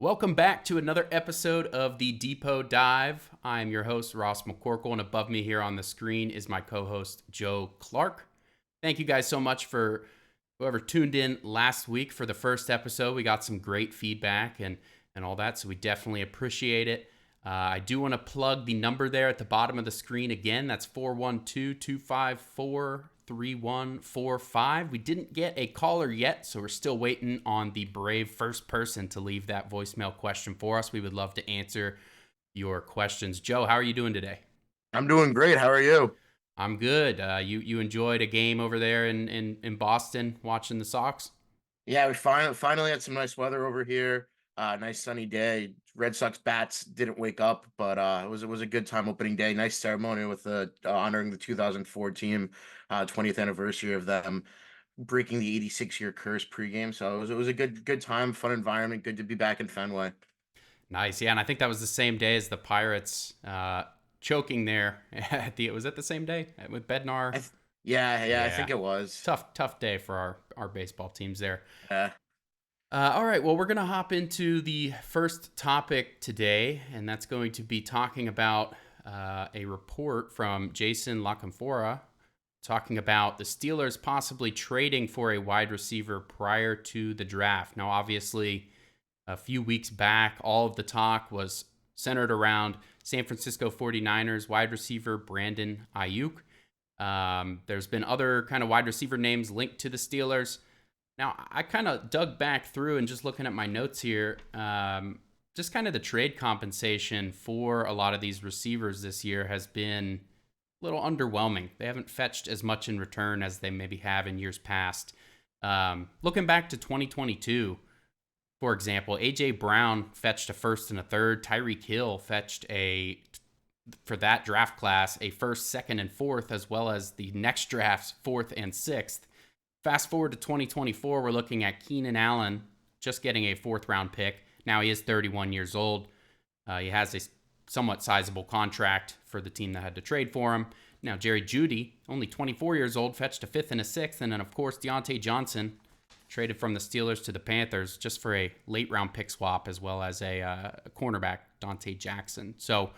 Welcome back to another episode of the Depot Dive. I am your host, Ross McCorkle, and above me here on the screen is my co-host, Joe Clark. Thank you guys so much for whoever tuned in last week for the first episode. We got some great feedback and all that, so we definitely appreciate it. I do want to plug the number there at the bottom of the screen again. That's 412-254-3145. We didn't get a caller yet, so we're still waiting on the brave first person to leave that voicemail question for us. We would love to answer your questions. Joe, how are you doing today? I'm doing great. How are you? I'm good. You enjoyed a game over there in Boston watching the Sox? Yeah, we finally had some nice weather over here. Nice sunny day. Red Sox bats didn't wake up, but it was a good time opening day. Nice ceremony with honoring the 2004 team, 20th anniversary of them breaking the 86-year curse pregame. So it was a good time, fun environment. Good to be back in Fenway. Nice. Yeah, and I think that was the same day as the Pirates choking there at the was that the same day with Bednar? I th- yeah, I Yeah. think it was. Tough day for our baseball teams there. Yeah. All right, well, we're going to hop into the first topic today, and that's going to be talking about a report from Jason La Canfora talking about the Steelers possibly trading for a wide receiver prior to the draft. Now, obviously, a few weeks back, all of the talk was centered around San Francisco 49ers wide receiver Brandon Ayuk. There's been other kind of wide receiver names linked to the Steelers. Now, I kind of dug back through and just looking at my notes here, just kind of the trade compensation for a lot of these receivers this year has been a little underwhelming. They haven't fetched as much in return as they maybe have in years past. Looking back to 2022, for example, A.J. Brown fetched a first and a third. Tyreek Hill fetched for that draft class, a first, second, and fourth, as well as the next draft's fourth and sixth. Fast forward to 2024, we're looking at Keenan Allen just getting a fourth round pick. Now he is 31 years old. He has a somewhat sizable contract for the team that had to trade for him. Now Jerry Jeudy, only 24 years old, fetched a fifth and a sixth. And then, of course, Deontay Johnson traded from the Steelers to the Panthers just for a late round pick swap, as well as a cornerback, Dante Jackson. So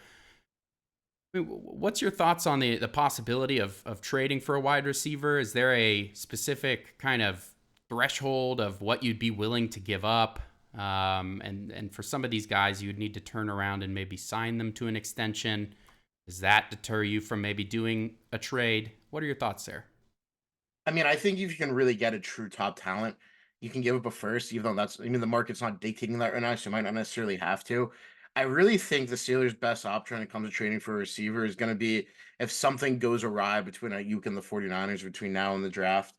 what's your thoughts on the possibility of trading for a wide receiver? Is there a specific kind of threshold of what you'd be willing to give up? And for some of these guys, you would need to turn around and maybe sign them to an extension. Does that deter you from maybe doing a trade? What are your thoughts there? I mean, I think if you can really get a true top talent, you can give up a first, even though the market's not dictating that right now, so you might not necessarily have to. I really think the Steelers' best option when it comes to trading for a receiver is going to be if something goes awry between Ayuk and the 49ers between now and the draft.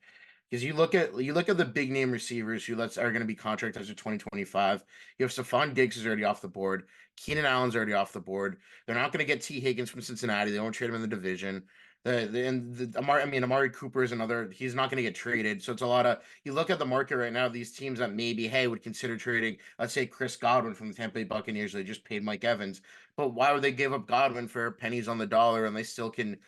Because you look at the big name receivers who are going to be contracted after 2025. You have Stephon Diggs is already off the board. Keenan Allen's already off the board. They're not going to get T. Higgins from Cincinnati. They won't trade him in the division. Amari Cooper is another. He's not going to get traded. So it's a lot of. You look at the market right now. These teams that maybe would consider trading. Let's say Chris Godwin from the Tampa Bay Buccaneers. They just paid Mike Evans, but why would they give up Godwin for pennies on the dollar and they still can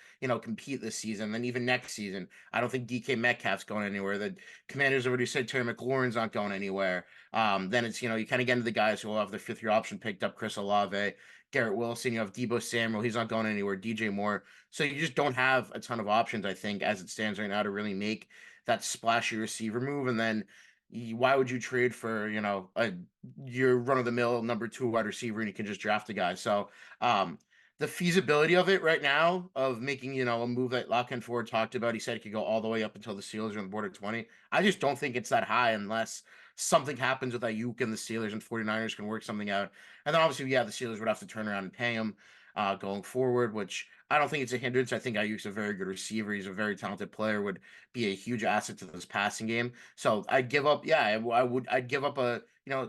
compete this season? Then even next season, I don't think DK Metcalf's going anywhere. The Commanders already said Terry McLaurin's not going anywhere. Then it's you kind of get into the guys who will have their fifth year option picked up. Chris Olave. Garrett Wilson, you have Debo Samuel, he's not going anywhere. DJ Moore, so you just don't have a ton of options, I think, as it stands right now to really make that splashy receiver move. And then why would you trade for, your run of the mill number two wide receiver and you can just draft a guy? So the feasibility of it right now of making, a move that La Canfora talked about, he said it could go all the way up until the Steelers are on the board at 20. I just don't think it's that high unless something happens with Ayuk and the Steelers and 49ers can work something out. And then obviously, yeah, the Steelers would have to turn around and pay him going forward, which I don't think it's a hindrance. I think Ayuk's a very good receiver. He's a very talented player, would be a huge asset to this passing game. So I'd give up, yeah, I'd give up a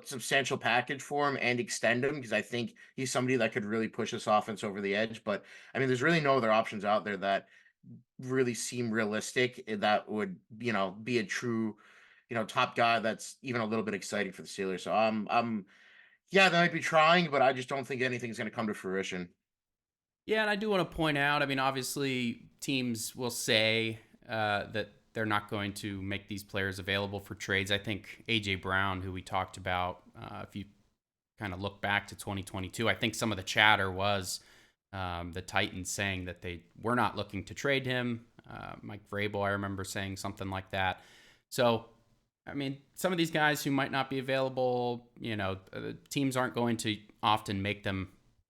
substantial package for him and extend him because I think he's somebody that could really push this offense over the edge. But I mean, there's really no other options out there that really seem realistic that would, be a true, top guy that's even a little bit exciting for the Steelers. So yeah, they might be trying, but I just don't think anything's going to come to fruition. Yeah, and I do want to point out, I mean, obviously teams will say that they're not going to make these players available for trades. I think A.J. Brown, who we talked about a kind of look back to 2022. I think some of the chatter was the Titans saying that they were not looking to trade him. Mike Vrabel, I remember saying something like that. So, I mean, some of these guys who might not be available, teams aren't going to often make them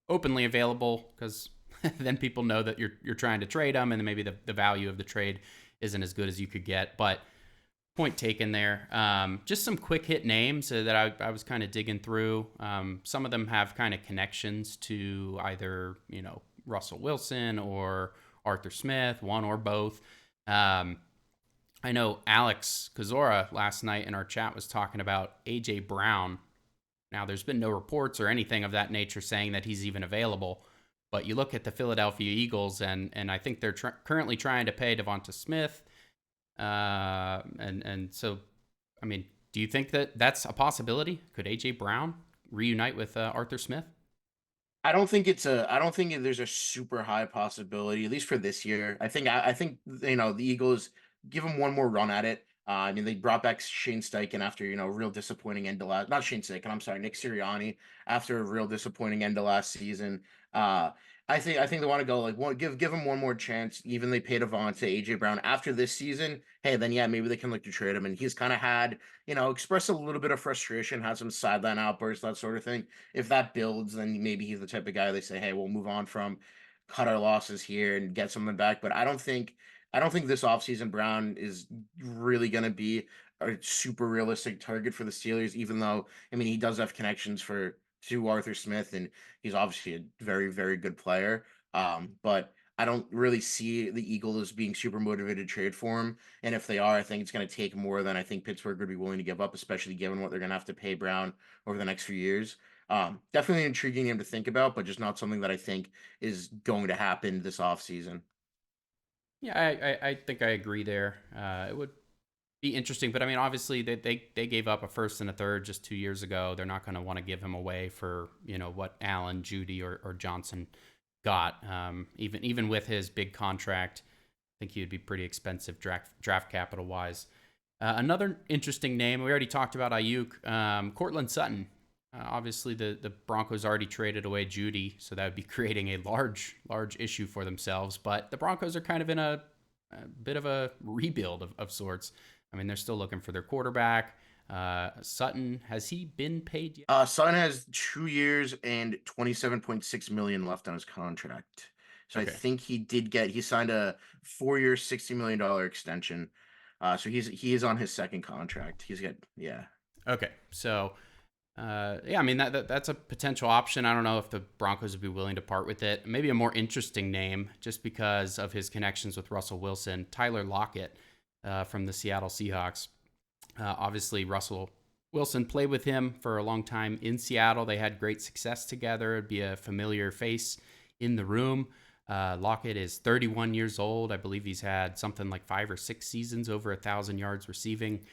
openly available because then people know that you're trying to trade them, and then maybe the value of the trade isn't as good as you could get. But point taken there. Just some quick hit names that I was kind of digging through. Some of them have kind of connections to either, Russell Wilson or Arthur Smith, one or both. I know Alex Kozora last night in our chat was talking about A.J. Brown. Now, there's been no reports or anything of that nature saying that he's even available. But you look at the Philadelphia Eagles, and I think they're currently trying to pay Devonta Smith. And so, I mean, do you think that that's a possibility? Could A.J. Brown reunite with Arthur Smith? I don't think there's a super high possibility, at least for this year. I think the Eagles give them one more run at it. I mean, they brought back Shane Steichen after real disappointing end of last. Not Shane Steichen, I'm sorry, Nick Sirianni after a real disappointing end of last season. Uh, I think they want to go like give him one more chance. Even they paid Avon to AJ Brown after this season. Hey, then yeah, maybe they can look to trade him. And he's kind of had expressed a little bit of frustration, had some sideline outbursts, that sort of thing. If that builds, then maybe he's the type of guy they say, hey, we'll move on from, cut our losses here and get something back. But I don't think this offseason Brown is really going to be a super realistic target for the Steelers, even though, I mean, he does have connections to Arthur Smith, and he's obviously a very, very good player. But I don't really see the Eagles being super motivated to trade for him. And if they are, I think it's going to take more than I think Pittsburgh would be willing to give up, especially given what they're going to have to pay Brown over the next few years. Definitely an intriguing name to think about, but just not something that I think is going to happen this offseason. Yeah, I think I agree there. It would be interesting, but I mean, obviously they gave up a first and a third just 2 years ago. They're not going to want to give him away for what Allen, Judy, or Johnson got. Even with his big contract, I think he would be pretty expensive draft capital wise. Another interesting name, we already talked about Ayuk, Cortland Sutton. Obviously, the Broncos already traded away Judy, so that would be creating a large issue for themselves. But the Broncos are kind of in a bit of a rebuild of sorts. I mean, they're still looking for their quarterback. Sutton, has he been paid yet? Sutton has 2 years and 27.6 million left on his contract. So I Okay. think he signed a 4 year, $60 million extension. So he is on his second contract. He's got yeah. Okay. So, yeah, I mean, that's a potential option. I don't know if the Broncos would be willing to part with it. Maybe a more interesting name, just because of his connections with Russell Wilson, Tyler Lockett from the Seattle Seahawks. Obviously, Russell Wilson played with him for a long time in Seattle. They had great success together. It'd be a familiar face in the room. Lockett is 31 years old. I believe he's had something like 5 or 6 seasons over 1,000 yards receiving.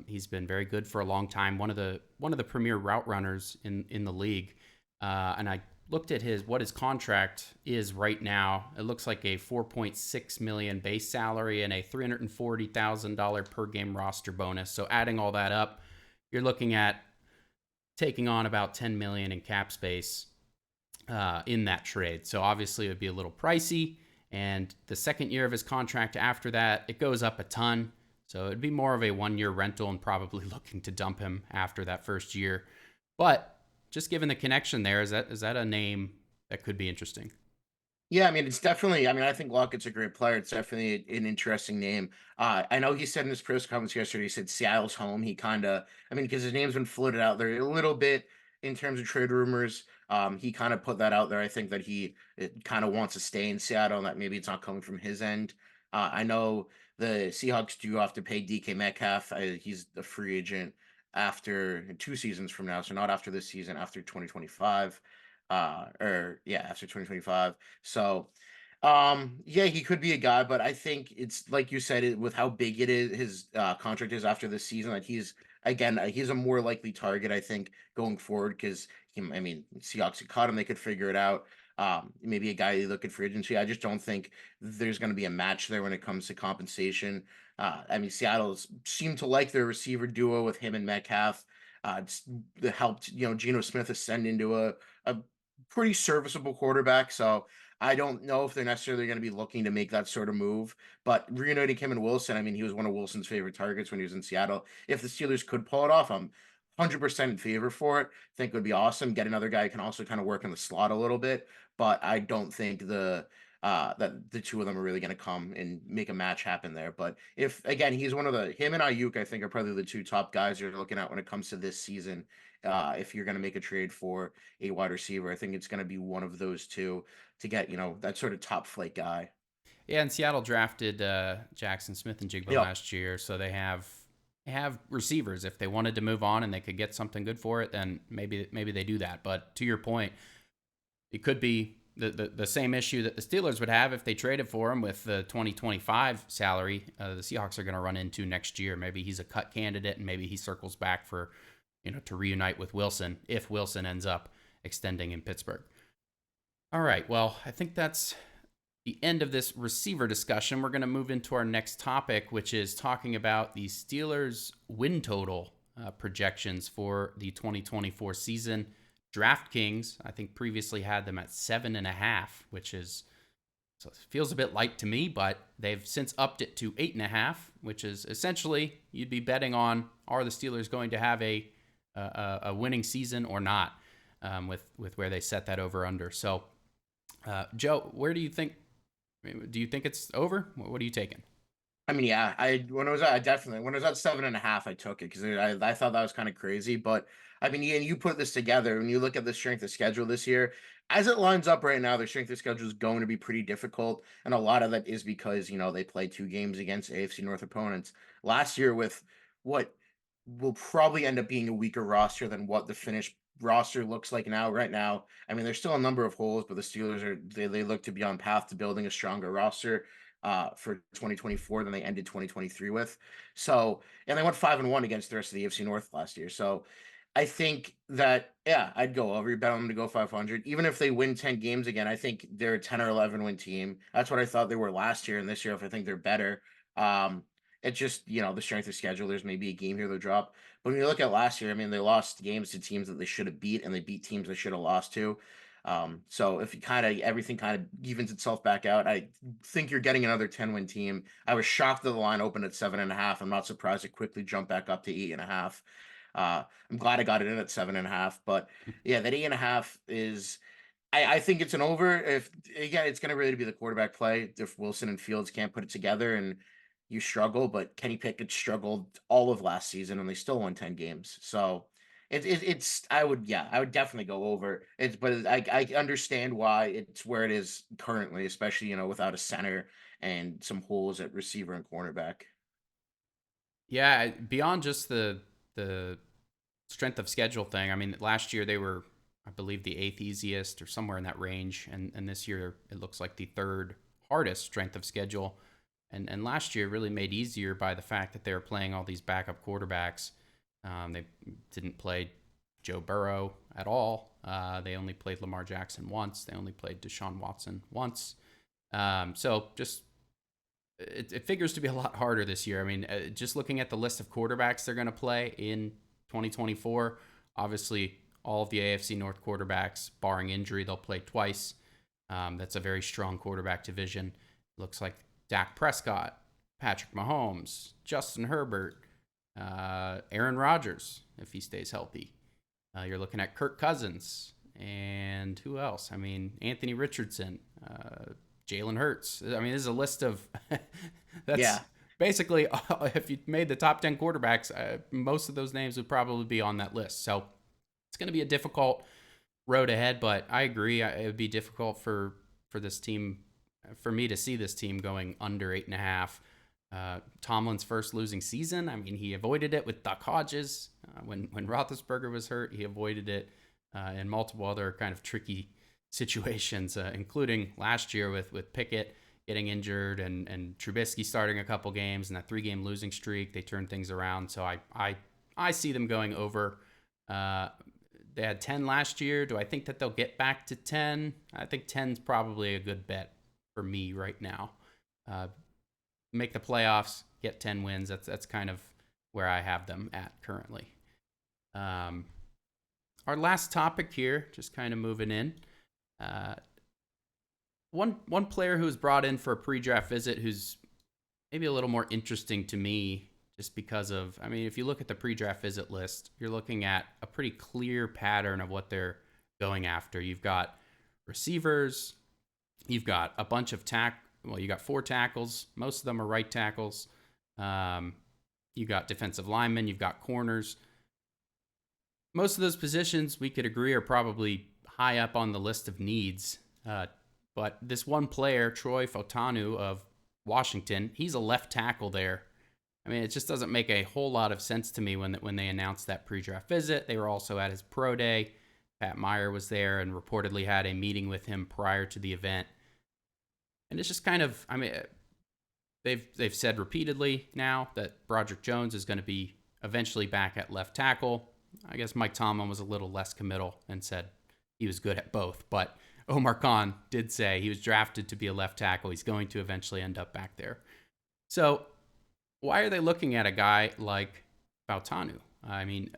He's been very good for a long time. One of the premier route runners in the league. And I looked at what his contract is right now. It looks like a 4.6 million base salary and a $340,000 per game roster bonus. So adding all that up, you're looking at taking on about 10 million in cap space in that trade. So obviously it would be a little pricey. And the second year of his contract after that, it goes up a ton. So it'd be more of a 1 year rental and probably looking to dump him after that first year. But just given the connection there, is that a name that could be interesting? Yeah, I mean, it's definitely. I mean, I think Lockett's a great player. It's definitely an interesting name. I know he said in his press conference yesterday, he said Seattle's home. He kind of, I mean, because his name's been floated out there a little bit in terms of trade rumors. He kind of put that out there. I think that he kind of wants to stay in Seattle, and that maybe it's not coming from his end. I know the Seahawks do have to pay DK Metcalf. He's a free agent after 2 seasons from now, so not after this season, after 2025. Or yeah, after 2025. So, yeah, he could be a guy, but I think it's like you said, with how big it is, his contract is after this season, that he's a more likely target, I think, going forward because I mean, Seahawks had caught him, they could figure it out. Maybe a guy they look at free agency. I just don't think there's going to be a match there when it comes to compensation. I mean, Seattle's seemed to like their receiver duo with him and Metcalf. It's helped Geno Smith ascend into a pretty serviceable quarterback. So I don't know if they're necessarily going to be looking to make that sort of move. But reuniting him and Wilson, I mean, he was one of Wilson's favorite targets when he was in Seattle. If the Steelers could pull it off, I'm 100% in favor for it. I think it would be awesome. Get another guy who can also kind of work in the slot a little bit. But I don't think that the two of them are really going to come and make a match happen there. But if again, he's one of him and Ayuk, I think are probably the two top guys you're looking at when it comes to this season. If you're going to make a trade for a wide receiver, I think it's going to be one of those two to get that sort of top flight guy. Yeah, and Seattle drafted Jackson Smith and Jigba Yep. last year, so they have receivers. If they wanted to move on and they could get something good for it, then maybe they do that. But to your point, it could be the same issue that the Steelers would have if they traded for him with the 2025 salary. The Seahawks are going to run into next year. Maybe he's a cut candidate, and maybe he circles back for to reunite with Wilson if Wilson ends up extending in Pittsburgh. All right. Well, I think that's the end of this receiver discussion. We're going to move into our next topic, which is talking about the Steelers' win total projections for the 2024 season. DraftKings, I think, previously had them at 7.5, which is so it feels a bit light to me, but they've since upped it to 8.5, which is essentially you'd be betting on are the Steelers going to have a winning season or not, with where they set that over under. So, Joe, where do you think? Do you think it's over? What are you taking? I mean, yeah, I definitely when it was at 7.5, I took it because I thought that was kind of crazy. But I mean, yeah, you put this together and you look at the strength of schedule this year, as it lines up right now, the strength of schedule is going to be pretty difficult, and a lot of that is because they play two games against AFC North opponents last year with what will probably end up being a weaker roster than what the finished roster looks like now. Right now, I mean, there's still a number of holes, but the Steelers they look to be on path to building a stronger roster for 2024 than they ended 2023 with. So, and they went 5-1 against the rest of the AFC North last year. So, I think that yeah, I'd go over. You bet on them to go 500, even if they win 10 games again. I think they're a 10 or 11 win team. That's what I thought they were last year, and this year, if I think they're better. Um, it's just the strength of schedule. There's maybe a game here they'll drop, but when you look at last year, I mean, they lost games to teams that they should have beat, and they beat teams they should have lost to. So if you everything kind of evens itself back out, I think you're getting another 10-win team. I was shocked that the line opened at 7.5. I'm not surprised it quickly jumped back up to 8.5. I'm glad I got it in at 7.5. But yeah, that 8.5 is I think it's an over. If again, it's gonna really be the quarterback play. If Wilson and Fields can't put it together and you struggle, but Kenny Pickett struggled all of last season and they still won 10 games. So it's I would definitely go over. But I understand why it's where it is currently, especially without a center and some holes at receiver and cornerback. Yeah, beyond just the strength of schedule thing. I mean, last year they were, I believe, the eighth easiest or somewhere in that range, and this year it looks like the third hardest strength of schedule. And last year really made easier by the fact that they were playing all these backup quarterbacks. They didn't play Joe Burrow at all. They only played Lamar Jackson once. They only played Deshaun Watson once. So just it figures to be a lot harder this year. I mean, just looking at the list of quarterbacks they're going to play in 2024, obviously all of the AFC North quarterbacks, barring injury, they'll play twice. That's a very strong quarterback division. Looks like Dak Prescott, Patrick Mahomes, Justin Herbert, Aaron Rodgers, if he stays healthy. You're looking at Kirk Cousins, and who else? I mean, Anthony Richardson, Jalen Hurts. I mean, this is a list of that's Yeah. basically if you made the top 10 quarterbacks, most of those names would probably be on that list. So it's going to be a difficult road ahead, but I agree. It would be difficult for this team, for me to see this team going under 8.5. Tomlin's first losing season. I mean, he avoided it with Duck Hodges when Roethlisberger was hurt. He avoided it in multiple other kind of tricky situations, including last year with Pickett getting injured and Trubisky starting a couple games and that 3-game losing streak. They turned things around. So I see them going over. They had 10 last year. Do I think that they'll get back to 10? I think 10 is probably a good bet for me right now. Make the playoffs, get 10 wins. That's kind of where I have them at currently. Um, our last topic here, just kind of moving in. Uh, one player who was brought in for a pre-draft visit, who's maybe a little more interesting to me, just because of, I mean, if you look at the pre-draft visit list, you're looking at a pretty clear pattern of what they're going after. You've got receivers, you've got a bunch of well, you got 4 tackles. Most of them are right tackles. You got defensive linemen, you've got corners. Most of those positions we could agree are probably high up on the list of needs. But this one player, Troy Fautanu of Washington, he's a left tackle there. I mean, it just doesn't make a whole lot of sense to me when they announced that pre-draft visit. They were also at his pro day. Pat Meyer was there and reportedly had a meeting with him prior to the event. And it's just kind of, I mean, they've said repeatedly now that Broderick Jones is going to be eventually back at left tackle. I guess Mike Tomlin was a little less committal and said he was good at both. But Omar Khan did say he was drafted to be a left tackle. He's going to eventually end up back there. So why are they looking at a guy like Fautanu? I mean,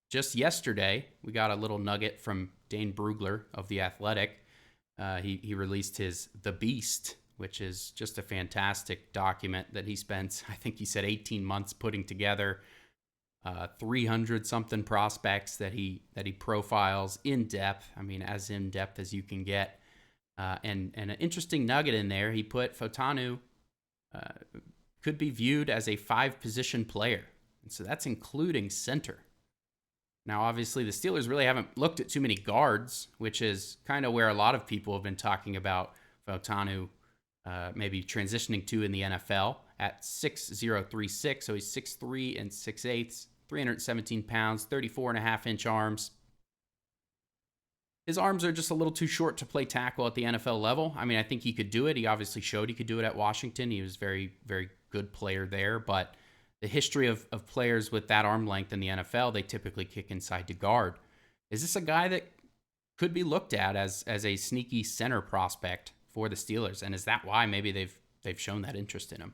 just yesterday, we got a little nugget from Dane Brugler of The Athletic. He released his The Beast, which is just a fantastic document that he spent, I think he said 18 months putting together, 300 something prospects that he profiles in depth. I mean, as in depth as you can get. And an interesting nugget in there, he put Fautanu could be viewed as a 5-position player. And so that's including center. Now, obviously, the Steelers really haven't looked at too many guards, which is kind of where a lot of people have been talking about Fautanu maybe transitioning to in the NFL at 6'0", so he's 6'3" and 6'8", 317 pounds, 34.5-inch arms. His arms are just a little too short to play tackle at the NFL level. I mean, I think he could do it. He obviously showed he could do it at Washington. He was very, very good player there, but the history of players with that arm length in the NFL, they typically kick inside to guard. Is this a guy that could be looked at as a sneaky center prospect for the Steelers? And is that why maybe they've shown that interest in him?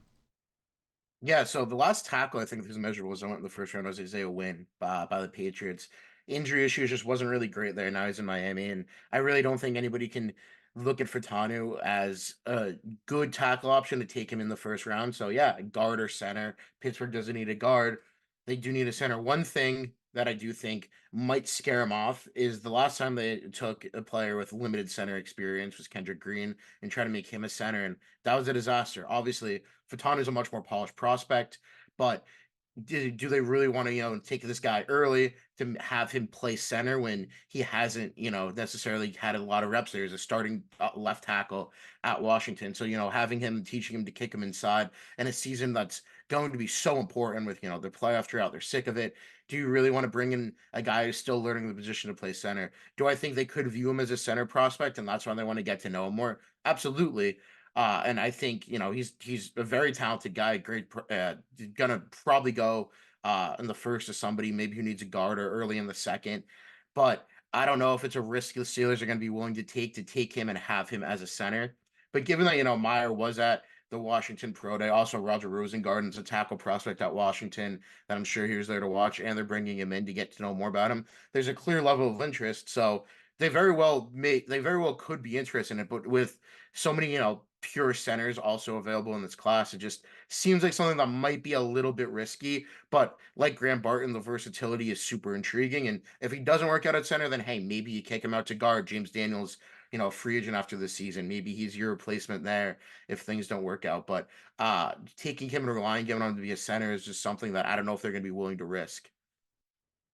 Yeah, so the last tackle I think that was measurable was I went in the first round was Isaiah Wynn by the Patriots. Injury issues just wasn't really great there. Now he's in Miami, and I really don't think anybody can look at Furtanu as a good tackle option to take him in the first round. So yeah, guard or center. Pittsburgh doesn't need a guard. They do need a center. One thing that I do think might scare him off is the last time they took a player with limited center experience was Kendrick Green and tried to make him a center, and that was a disaster. Obviously, Fatanu is a much more polished prospect, but do they really want to take this guy early to have him play center when he hasn't necessarily had a lot of reps there as a starting left tackle at Washington? So having him, teaching him to kick him inside in a season that's going to be so important with the playoff drought, they're sick of it. Do you really want to bring in a guy who's still learning the position to play center? Do I think they could view him as a center prospect and that's why they want to get to know him more? Absolutely. And I think he's a very talented guy. Great, gonna probably go in the first to somebody maybe who needs a guard or early in the second. But I don't know if it's a risk the Steelers are going to be willing to take him and have him as a center. But given that Meyer was at the Washington Pro Day, also Roger Rosengarten's a tackle prospect at Washington that I'm sure he was there to watch, and they're bringing him in to get to know more about him. There's a clear level of interest, so they very well could be interested in it, but with so many pure centers also available in this class, it just seems like something that might be a little bit risky. But like Graham Barton, the versatility is super intriguing, and if he doesn't work out at center, then hey, maybe you kick him out to guard. James Daniels, free agent after the season, maybe he's your replacement there if things don't work out. But taking him and relying on him to be a center is just something that I don't know if they're going to be willing to risk.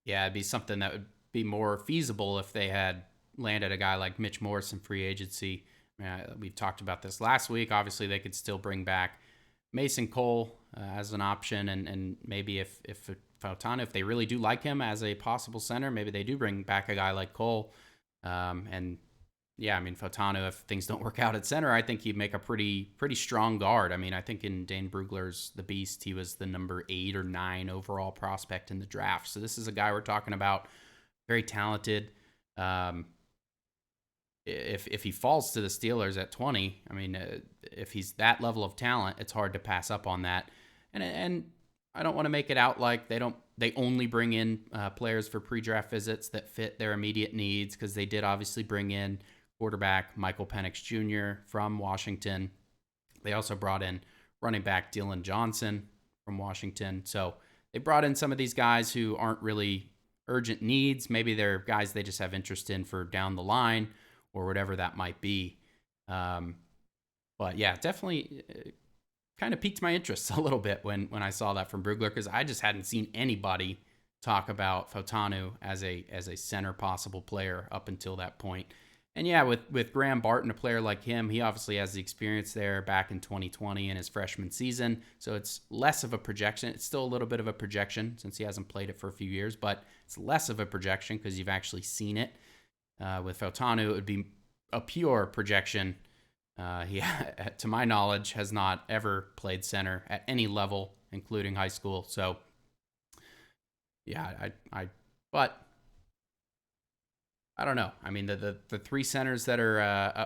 Yeah, it'd be something that would be more feasible if they had landed a guy like Mitch Morse in free agency. I mean, we've talked about this last week. Obviously, they could still bring back Mason Cole as an option, and maybe if Fautanu, if they really do like him as a possible center, maybe they do bring back a guy like Cole. And yeah, I mean, Fautanu, if things don't work out at center, I think he'd make a pretty strong guard. I mean, I think in Dane Brugler's The Beast, he was the number 8 or 9 overall prospect in the draft. So this is a guy we're talking about, very talented. If he falls to the Steelers at 20, I mean, if he's that level of talent, it's hard to pass up on that. And I don't want to make it out like they don't they only bring in players for pre-draft visits that fit their immediate needs, because they did obviously bring in quarterback Michael Penix Jr. from Washington. They also brought in running back Dylan Johnson from Washington. So they brought in some of these guys who aren't really urgent needs. Maybe they're guys they just have interest in for down the line or whatever that might be. But yeah, definitely kind of piqued my interest a little bit when I saw that from Brugler, because I just hadn't seen anybody talk about Fautanu as a center possible player up until that point. And yeah, with Graham Barton, a player like him, he obviously has the experience there back in 2020 in his freshman season. So it's less of a projection. It's still a little bit of a projection since he hasn't played it for a few years, but it's less of a projection because you've actually seen it. With Fautanu, it would be a pure projection. He, to my knowledge, has not ever played center at any level, including high school. So yeah, but I don't know. I mean, the three centers that are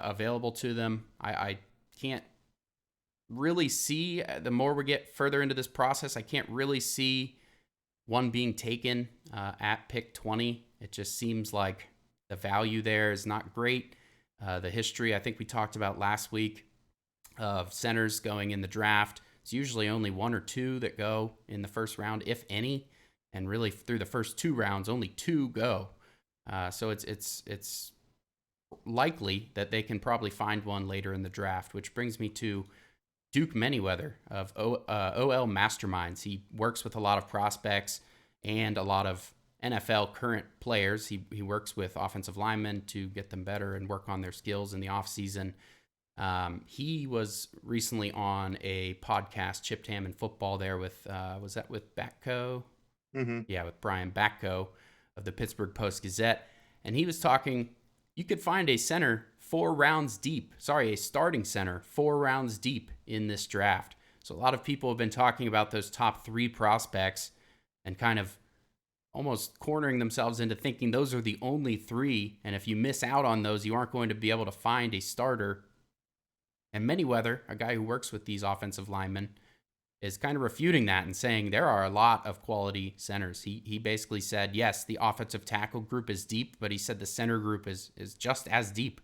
available to them, I can't really see. The more we get further into this process, I can't really see one being taken at pick 20. It just seems like the value there is not great. The history, I think we talked about last week, of centers going in the draft. It's usually only one or two that go in the first round, if any. And really, through the first two rounds, only two go. So it's likely that they can probably find one later in the draft, which brings me to Duke Manyweather of OL Masterminds. He works with a lot of prospects and a lot of NFL current players. He works with offensive linemen to get them better and work on their skills in the offseason. He was recently on a podcast, Chipped Ham and Football, there with, was that with Batco? Mm-hmm. Yeah, with Brian Batco of the Pittsburgh Post-Gazette. And he was talking, you could find a center 4 rounds deep. Sorry, a starting center 4 rounds deep in this draft. So a lot of people have been talking about those top 3 prospects and kind of almost cornering themselves into thinking those are the only 3. And if you miss out on those, you aren't going to be able to find a starter. And Manyweather, a guy who works with these offensive linemen, is kind of refuting that and saying there are a lot of quality centers. He basically said, yes, the offensive tackle group is deep, but he said the center group is just as deep.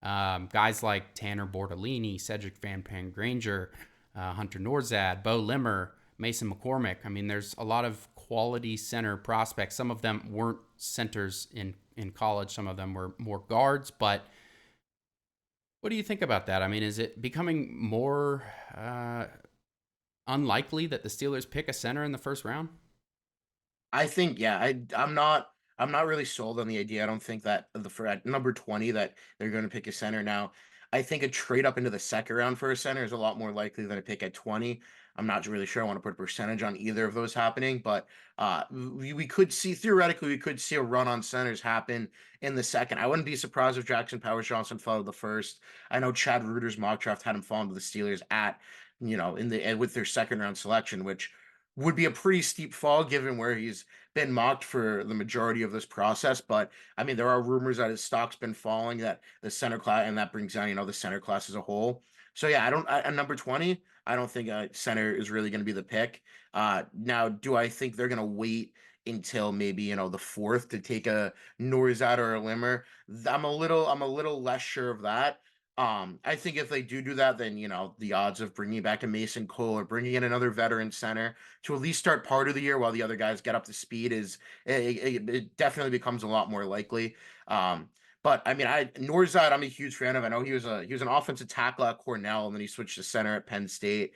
Guys like Tanner Bordellini, Cedric Van Pangranger, Hunter Norzad, Bo Limmer, Mason McCormick. I mean, there's a lot of quality center prospects. Some of them weren't centers in college. Some of them were more guards. But what do you think about that? I mean, is it becoming more unlikely that the Steelers pick a center in the first round? I think, yeah, I'm not really sold on the idea. I don't think that for at number 20 that they're going to pick a center now. I think a trade up into the second round for a center is a lot more likely than a pick at 20. I'm not really sure I want to put a percentage on either of those happening, but we could see, theoretically, we could see a run on centers happen in the second. I wouldn't be surprised if Jackson Powers Johnson fell to the first. I know Chad Reuter's mock draft had him falling to the Steelers at, in the with their second round selection, which would be a pretty steep fall given where he's been mocked for the majority of this process. But I mean, there are rumors that his stock's been falling, that the center class, and that brings down, the center class as a whole. So yeah, at number 20, I don't think a center is really going to be the pick. Now, do I think they're going to wait until maybe, the fourth to take a Norzad or a Limmer? I'm a little less sure of that. I think if they do that, then the odds of bringing back a Mason Cole or bringing in another veteran center to at least start part of the year while the other guys get up to speed is it definitely becomes a lot more likely. But I mean, Norzad, I'm a huge fan of. I know he was an offensive tackle at Cornell, and then he switched to center at Penn State.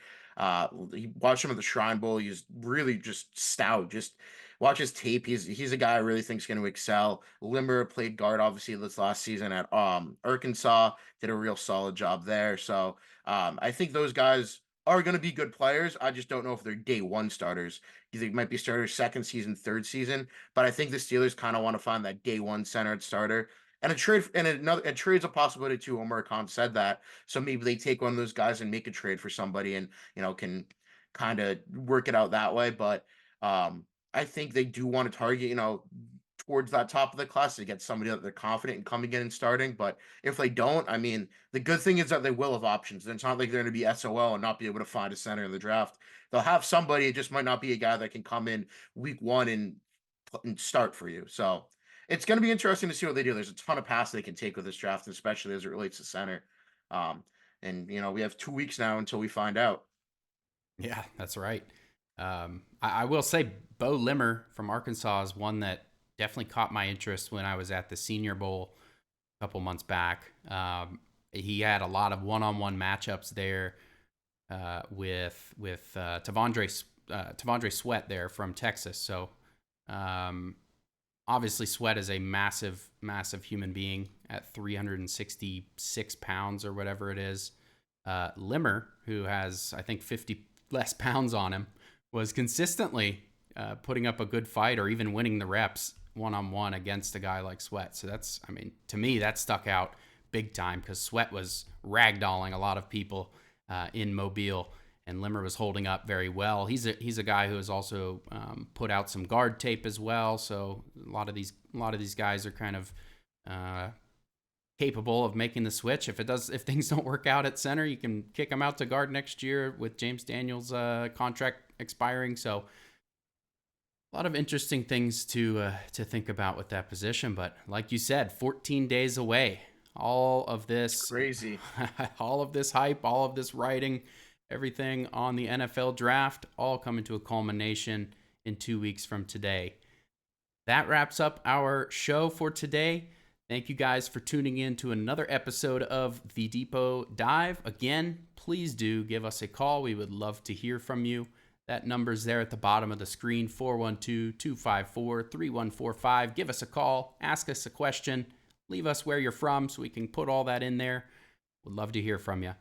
He watched him at the Shrine Bowl. He's really just stout. Just watch his tape. He's a guy I really think is going to excel. Limber played guard obviously this last season at Arkansas, did a real solid job there. So I think those guys are going to be good players. I just don't know if they're day one starters. You think might be starters second season, third season, but I think the Steelers kind of want to find that day one center at starter. And a trade's a possibility too. Omar Khan said that, so maybe they take one of those guys and make a trade for somebody, and can kind of work it out that way. But I think they do want to target, towards that top of the class to get somebody that they're confident in coming in and starting. But if they don't, I mean, the good thing is that they will have options. It's not like they're going to be SOL and not be able to find a center in the draft. They'll have somebody. It just might not be a guy that can come in week one and start for you. So it's going to be interesting to see what they do. There's a ton of pass they can take with this draft, especially as it relates to center. Um, and we have 2 weeks now until we find out. Yeah, that's right. I will say Bo Limmer from Arkansas is one that definitely caught my interest when I was at the Senior Bowl a couple months back. He had a lot of one-on-one matchups there with Tavondre Sweat there from Texas. So obviously Sweat is a massive, massive human being at 366 pounds or whatever it is. Limmer, who has I think 50 less pounds on him, was consistently putting up a good fight or even winning the reps one-on-one against a guy like Sweat. So that's, I mean, to me, that stuck out big time because Sweat was ragdolling a lot of people in Mobile, and Limmer was holding up very well. He's a guy who has also put out some guard tape as well. So a lot of these guys are kind of capable of making the switch. If things don't work out at center, you can kick them out to guard next year with James Daniels' contract expiring. So a lot of interesting things to think about with that position. But like you said, 14 days away. All of this It's crazy. all of this hype, all of this writing, everything on the NFL draft, all coming to a culmination in 2 weeks from today. That wraps up our show for today. Thank you guys for tuning in to another episode of the Depot Dive. Again, please do give us a call. We would love to hear from you. That number's there at the bottom of the screen, 412-254-3145. Give us a call, ask us a question, leave us where you're from so we can put all that in there. Would love to hear from you.